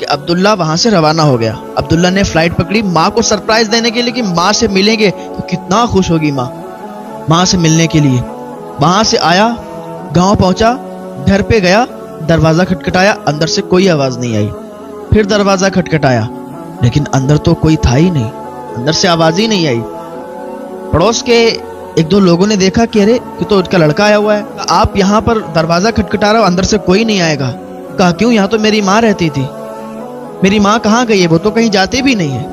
کہ عبداللہ وہاں سے روانہ ہو گیا. عبداللہ نے فلائٹ پکڑی ماں کو سرپرائز دینے کے لیے کہ ماں سے ملیں گے تو کتنا خوش ہوگی ماں سے ملنے کے لیے. وہاں سے آیا, گاؤں پہنچا, گھر پہ گیا, دروازہ کھٹکھٹایا, اندر سے کوئی آواز نہیں آئی. پھر دروازہ کھٹکھٹایا, لیکن اندر تو کوئی تھا ہی نہیں, اندر سے آواز ہی نہیں آئی. پڑوس کے ایک دو لوگوں نے دیکھا کہ ارے یہ تو اس کا لڑکا آیا ہوا ہے. آپ یہاں پر دروازہ کھٹکھٹا رہا ہو, اندر سے کوئی نہیں آئے گا. کہا کیوں, یہاں تو میری ماں رہتی تھی. میری ماں کہاں گئی ہے, وہ تو کہیں جاتی بھی نہیں ہے,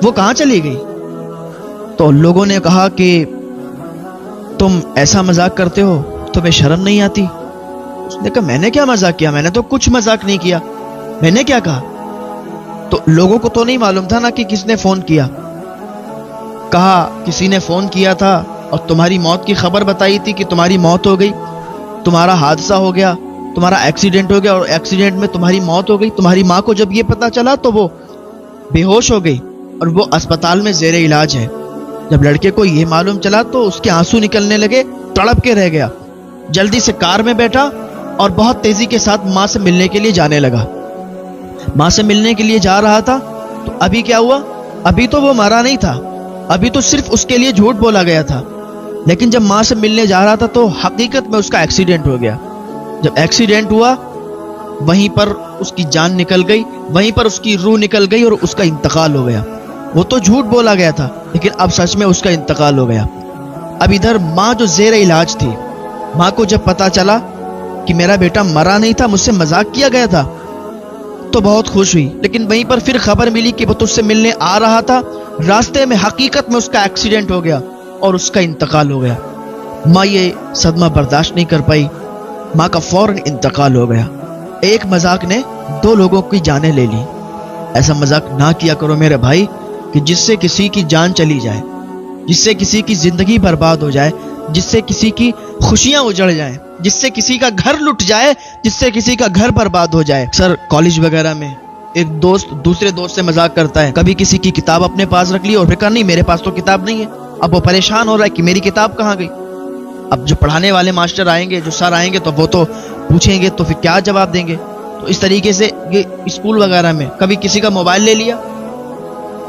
وہ کہاں چلی گئی. تو لوگوں نے کہا کہ تم ایسا مذاق کرتے ہو, تمہیں شرم نہیں آتی. اس نے کہا میں نے کیا مذاق کیا, میں نے تو کچھ مذاق نہیں کیا, میں نے کیا کہا. تو لوگوں کو تو نہیں معلوم تھا نا کہ کس نے فون کیا. کہا کسی نے فون کیا تھا اور تمہاری موت کی خبر بتائی تھی کہ تمہاری موت ہو گئی, تمہارا حادثہ ہو گیا, تمہارا ایکسیڈنٹ ہو گیا اور ایکسیڈنٹ میں تمہاری موت ہو گئی. تمہاری ماں کو جب یہ پتا چلا تو وہ بے ہوش ہو گئی اور وہ اسپتال میں زیر علاج ہے. جب لڑکے کو یہ معلوم چلا تو اس کے آنسو نکلنے لگے, تڑپ کے رہ گیا. جلدی سے کار میں بیٹھا اور بہت تیزی کے ساتھ ماں سے ملنے کے لیے جانے لگا. ماں سے ملنے کے لیے جا رہا تھا تو ابھی کیا ہوا, ابھی تو وہ مرا نہیں تھا, ابھی تو صرف اس کے لیے جھوٹ بولا گیا تھا. لیکن جب ماں سے ملنے جا رہا تھا تو حقیقت میں اس کا ایکسیڈنٹ ہو گیا. جب ایکسیڈنٹ ہوا وہیں پر اس کی جان نکل گئی, وہیں پر اس کی روح نکل گئی اور اس کا انتقال ہو گیا. وہ تو جھوٹ بولا گیا تھا لیکن اب سچ میں اس کا انتقال ہو گیا. اب ادھر ماں جو زیر علاج تھی, ماں کو جب پتا چلا کہ میرا بیٹا مرا نہیں تھا, مجھ سے مذاق کیا گیا تھا, تو بہت خوش ہوئی. لیکن وہیں پر پھر خبر ملی کہ وہ تجھ سے ملنے آ رہا تھا, راستے میں حقیقت میں اس کا ایکسیڈنٹ ہو گیا اور اس کا انتقال ہو گیا. ماں یہ صدمہ برداشت نہیں کر پائی, ماں کا فوراً انتقال ہو گیا. ایک مذاق نے دو لوگوں کی جانیں لے لی. ایسا مذاق نہ کیا کرو میرے بھائی کہ جس سے کسی کی جان چلی جائے, جس سے کسی کی زندگی برباد ہو جائے, جس سے کسی کی خوشیاں اجڑ جائیں, جس سے کسی کا گھر لٹ جائے, جس سے کسی کا گھر برباد ہو جائے. سر کالج وغیرہ میں ایک دوست دوسرے دوست سے مذاق کرتا ہے, کبھی کسی کی کتاب اپنے پاس رکھ لی اور پھر کہا نہیں میرے پاس تو کتاب نہیں ہے. اب وہ پریشان ہو رہا ہے کہ میری کتاب کہاں گئی. اب جو پڑھانے والے ماسٹر آئیں گے, جو سر آئیں گے تو وہ تو پوچھیں گے, تو پھر کیا جواب دیں گے. تو اس طریقے سے یہ اسکول وغیرہ میں کبھی کسی کا موبائل لے لیا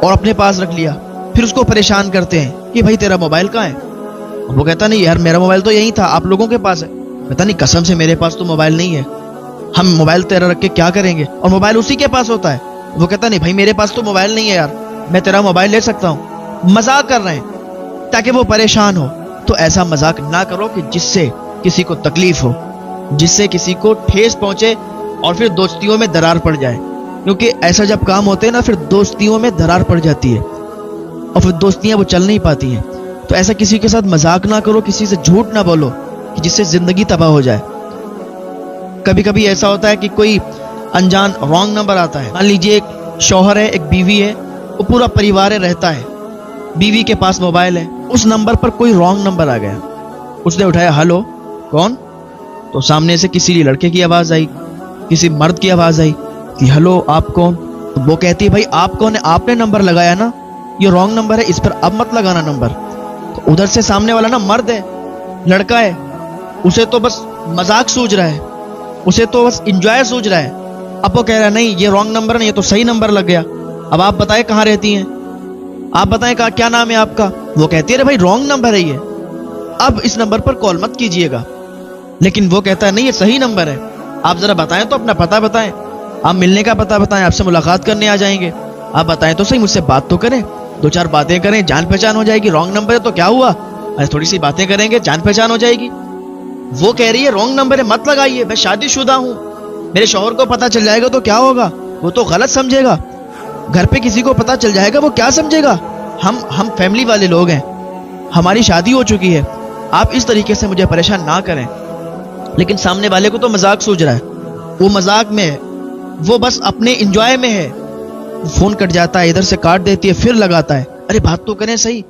اور اپنے پاس رکھ لیا, پھر اس کو پریشان کرتے ہیں کہ بھائی تیرا موبائل کہاں ہے. وہ کہتا نہیں یار میرا موبائل تو یہی تھا, آپ لوگوں کے پاس ہے. کہتا نہیں قسم سے میرے پاس تو موبائل نہیں ہے, ہم موبائل تیرا رکھ کے کیا کریں گے, اور موبائل اسی کے پاس ہوتا ہے. وہ کہتا نہیں بھائی میرے پاس تو موبائل نہیں ہے یار, میں تیرا موبائل لے سکتا ہوں. مذاق کر رہے ہیں تاکہ وہ پریشان ہو. تو ایسا مذاق نہ کرو کہ جس سے کسی کو تکلیف ہو, جس سے کسی کو ٹھیس پہنچے اور پھر دوستیوں میں درار پڑ جائے. کیونکہ ایسا جب کام ہوتے ہیں نا پھر دوستیوں میں درار پڑ جاتی ہے اور پھر دوستیاں وہ چل نہیں پاتی ہیں. تو ایسا کسی کے ساتھ مذاق نہ کرو, کسی سے جھوٹ نہ بولو کہ جس سے زندگی تباہ ہو جائے. کبھی کبھی ایسا ہوتا ہے کہ کوئی انجان رانگ نمبر آتا ہے. مان لیجیے ایک شوہر ہے, ایک بیوی ہے, وہ پورا پریوار رہتا ہے, بیوی کے پاس موبائل ہے, اس نمبر پر کوئی رانگ نمبر آ گیا. اس نے اٹھایا, ہلو کون؟ تو سامنے سے کسی لڑکے کی آواز آئی, کسی مرد کی آواز آئی کہ ہلو آپ کون؟ تو وہ کہتی ہے بھائی آپ کون ہے, آپ نے نمبر لگایا نا, یہ رانگ نمبر ہے, اس پر اب مت لگانا نمبر. تو ادھر سے سامنے والا نا مرد ہے, لڑکا ہے, اسے تو بس مذاق سوچ رہا ہے, اسے تو بس انجوائے سوچ رہا ہے. اب وہ کہہ رہا ہے نہیں یہ رانگ نمبر نہیں, یہ تو صحیح نمبر لگ گیا. اب آپ بتائیں کہاں رہتی ہیں, آپ بتائیں کیا نام ہے آپ کا. وہ کہتی ہے بھائی رانگ نمبر ہے یہ, اب اس نمبر پر کال مت کیجیے گا. لیکن وہ کہتا ہے نہیں یہ صحیح نمبر ہے, آپ ذرا بتائیں تو اپنا پتہ بتائیں, آپ ملنے کا پتہ بتائیں, آپ سے ملاقات کرنے آ جائیں گے, آپ بتائیں تو صحیح, مجھ سے بات تو کریں, دو چار باتیں کریں, جان پہچان ہو جائے گی. رانگ نمبر ہے تو کیا ہوا, تھوڑی سی باتیں کریں گے, جان پہچان ہو جائے گی. وہ کہہ رہی ہے رانگ نمبر ہے مت لگائیے, میں شادی شدہ ہوں, میرے شوہر کو پتہ چل جائے گا تو کیا ہوگا, وہ تو غلط سمجھے گا. گھر پہ کسی کو پتہ چل جائے گا وہ کیا سمجھے گا, ہم فیملی والے لوگ ہیں, ہماری شادی ہو چکی ہے, آپ اس طریقے سے مجھے پریشان نہ کریں. لیکن سامنے والے کو تو مذاق سوچ رہا ہے, وہ مذاق میں ہے, وہ بس اپنے انجوائے میں ہے. فون کٹ جاتا ہے, ادھر سے کاٹ دیتی ہے, پھر لگاتا ہے, ارے بات تو کریں صحیح,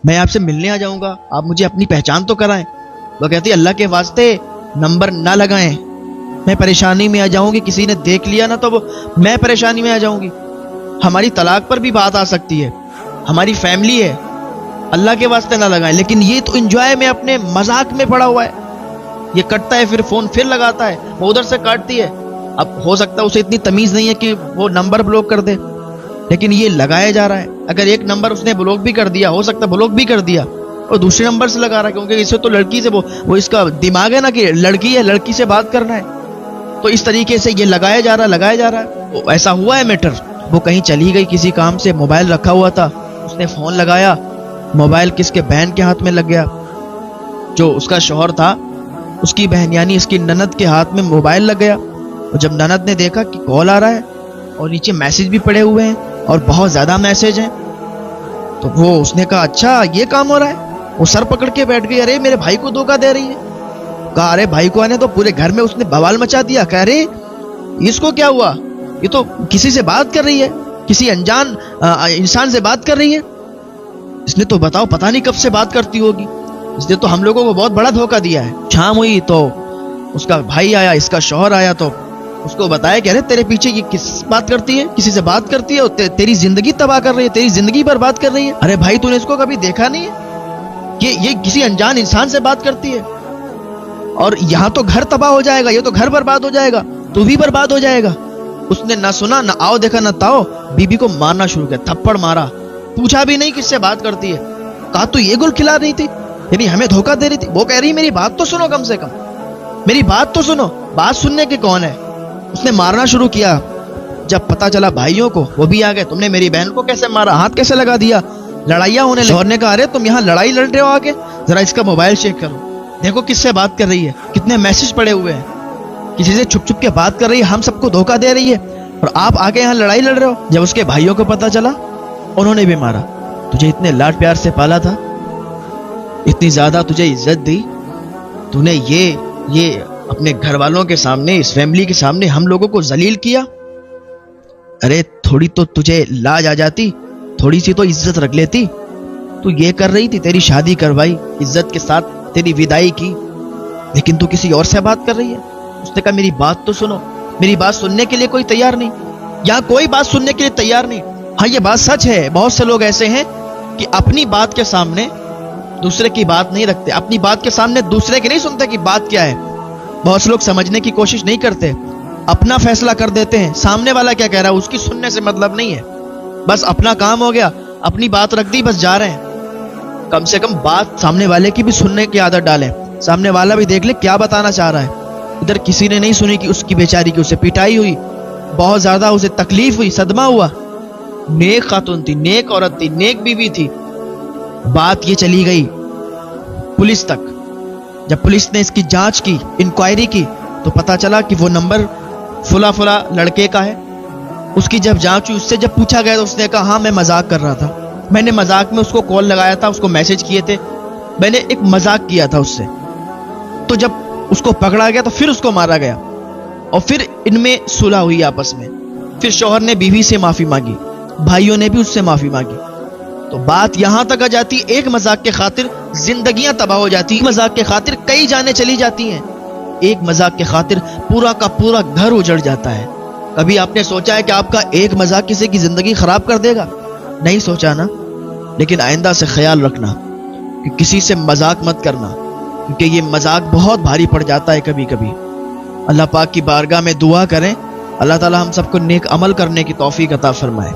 میں آپ سے ملنے آ جاؤں گا, آپ مجھے اپنی پہچان تو کرائیں. وہ کہتی ہے اللہ کے واسطے نمبر نہ لگائیں, میں پریشانی میں آ جاؤں گی, کسی نے دیکھ لیا نا تو میں پریشانی میں آ جاؤں گی, ہماری طلاق پر بھی بات آ سکتی ہے, ہماری فیملی ہے, اللہ کے واسطے نہ لگائیں. لیکن یہ تو انجوائے میں اپنے مذاق میں پڑا ہوا ہے, یہ کٹتا ہے پھر فون پھر لگاتا ہے, وہ ادھر سے کاٹتی ہے, اب ہو سکتا ہے اسے اتنی تمیز نہیں ہے کہ وہ نمبر بلاک کر دے، لیکن یہ لگایا جا رہا ہے. اگر ایک نمبر اس نے بلاک بھی کر دیا، ہو سکتا ہے بلاک بھی کر دیا، اور دوسرے نمبر سے لگا رہا ہے، کیونکہ اسے تو لڑکی سے وہ اس کا دماغ ہے نا کہ لڑکی ہے، لڑکی سے بات کرنا ہے. تو اس طریقے سے یہ لگایا جا رہا ہے. تو ایسا ہوا ہے میٹر. وہ کہیں چلی گئی کسی کام سے، موبائل رکھا ہوا تھا، اس نے فون لگایا، موبائل کس کے بہن کے ہاتھ میں لگ گیا. جو اس کا شوہر تھا اس کی بہن یعنی اس کی نند کے ہاتھ میں موبائل لگ گیا. اور جب نند نے دیکھا کہ کال آ رہا ہے اور نیچے میسج بھی پڑے ہوئے ہیں اور بہت زیادہ میسج ہیں، تو وہ اس نے کہا اچھا یہ کام ہو رہا ہے. وہ سر پکڑ کے بیٹھ گئی، ارے میرے بھائی کو دھوکہ دے رہی ہے. کہا ارے بھائی کو آنے تو، پورے گھر میں اس نے بوال مچا دیا. کہہ رہے اس کو کیا ہوا، یہ تو کسی سے بات کر رہی ہے، کسی انجان انسان سے بات کر رہی ہے. اس نے تو بتاؤ پتہ نہیں کب سے بات کرتی ہوگی، اس نے تو ہم لوگوں کو بہت بڑا دھوکہ دیا ہے. شام ہوئی تو اس کا بھائی آیا، اس کا شوہر آیا، تو اس کو بتایا کہ ارے تیرے پیچھے یہ کس بات کرتی ہے، کسی سے بات کرتی ہے، تیری زندگی تباہ کر رہی ہے، تیری زندگی برباد کر رہی ہے. ارے بھائی تو نے اس کو کبھی دیکھا نہیں ہے کہ یہ کسی انجان انسان سے بات کرتی ہے، اور یہاں تو گھر تباہ ہو جائے گا، یہ تو گھر برباد ہو جائے گا، تو بھی برباد ہو جائے گا. اس نے نہ سنا نہ آؤ دیکھا نہ تاؤ، بیوی کو مارنا شروع کیا، تھپڑ مارا. پوچھا بھی نہیں کس سے بات کرتی ہے. کہا تو یہ گل کھلا رہی تھی، یعنی ہمیں دھوکہ دے رہی تھی. وہ کہہ رہی میری بات تو سنو، کم سے کم میری بات تو سنو. بات سننے کے کون ہے. اس نے مارنا شروع کیا. جب پتا چلا بھائیوں کو، وہ بھی آ گئے. تم نے میری بہن کو کیسے مارا، ہاتھ کیسے لگا دیا. لڑائیاں ہونے لگی. شوہر نے کہا ارے تم یہاں لڑائی لڑ رہے ہو، آگے ذرا اس کا موبائل چیک کرو، دیکھو کس سے بات کر رہی ہے، کتنے میسج پڑے ہوئے ہیں، کسی سے چھپ چھپ کے بات کر رہی ہے، ہم سب کو دھوکہ دے رہی ہے، اور آپ آگے یہاں لڑائی لڑ رہے ہو. جب اس کے بھائیوں کو پتا چلا، انہوں نے بھی مارا. تجھے اتنے لاڈ پیار سے پالا تھا، اتنی زیادہ تجھے عزت دی، تو نے یہ اپنے گھر والوں کے سامنے، اس فیملی کے سامنے ہم لوگوں کو ذلیل کیا. ارے تھوڑی تو تجھے لاج آ جاتی، تھوڑی سی تو عزت رکھ لیتی. تو یہ کر رہی تھی، تیری شادی کروائی عزت کے ساتھ، تیری ودائی کی، لیکن تو کسی اور سے بات کر رہی ہے. اس نے کہا میری بات تو سنو. میری بات سننے کے لیے کوئی تیار نہیں، یہاں کوئی بات سننے کے لیے تیار نہیں. ہاں یہ بات سچ ہے، بہت سے لوگ ایسے ہیں کہ اپنی بات کے سامنے دوسرے کی بات نہیں رکھتے، اپنی بات کے سامنے دوسرے کی نہیں سنتے کہ بات کیا ہے. بہت سے لوگ سمجھنے کی کوشش نہیں کرتے، اپنا فیصلہ کر دیتے ہیں. سامنے والا کیا کہہ رہا ہے اس کی سننے سے مطلب نہیں ہے، بس اپنا کام ہو گیا، اپنی بات رکھ دی، بس جا رہے ہیں. کم سے کم بات سامنے والے کی بھی سننے کی عادت ڈالیں، سامنے والا بھی دیکھ لے کیا بتانا چاہ رہا ہے. ادھر کسی نے نہیں سنی کہ اس کی بیچاری کی اسے پٹائی ہوئی، بہت زیادہ اسے تکلیف ہوئی، صدمہ ہوا. نیک خاتون تھی، نیک عورت تھی، نیک بیوی تھی. بات یہ چلی گئی پولیس تک. جب پولیس نے اس کی جانچ کی، انکوائری کی، تو پتا چلا کہ وہ نمبر فلا لڑکے کا ہے. اس کی جب جانچ ہوئی، اس سے جب پوچھا گیا تو اس نے کہا ہاں میں مذاق کر رہا تھا، میں نے مذاق میں اس کو کال لگایا تھا، اس کو میسج کیے تھے، میں نے ایک مذاق کیا تھا اس سے. تو جب اس کو پکڑا گیا تو پھر اس کو مارا گیا، اور پھر ان میں صلح ہوئی آپس میں. پھر شوہر نے بیوی سے معافی مانگی، بھائیوں نے بھی اس سے معافی مانگی. تو بات یہاں تک آ جاتی، ایک مذاق کے خاطر زندگیاں تباہ ہو جاتی، ایک مذاق کے خاطر کئی جانیں چلی جاتی ہیں، ایک مذاق کے خاطر پورا کا پورا گھر اجڑ جاتا ہے. کبھی آپ نے سوچا ہے کہ آپ کا ایک مذاق کسی کی زندگی خراب کر دے گا؟ نہیں سوچا نا. لیکن آئندہ سے خیال رکھنا کہ کسی سے مذاق مت کرنا، کیونکہ یہ مذاق بہت بھاری پڑ جاتا ہے کبھی کبھی. اللہ پاک کی بارگاہ میں دعا کریں، اللہ تعالی ہم سب کو نیک عمل کرنے کی توفیق عطا فرمائے.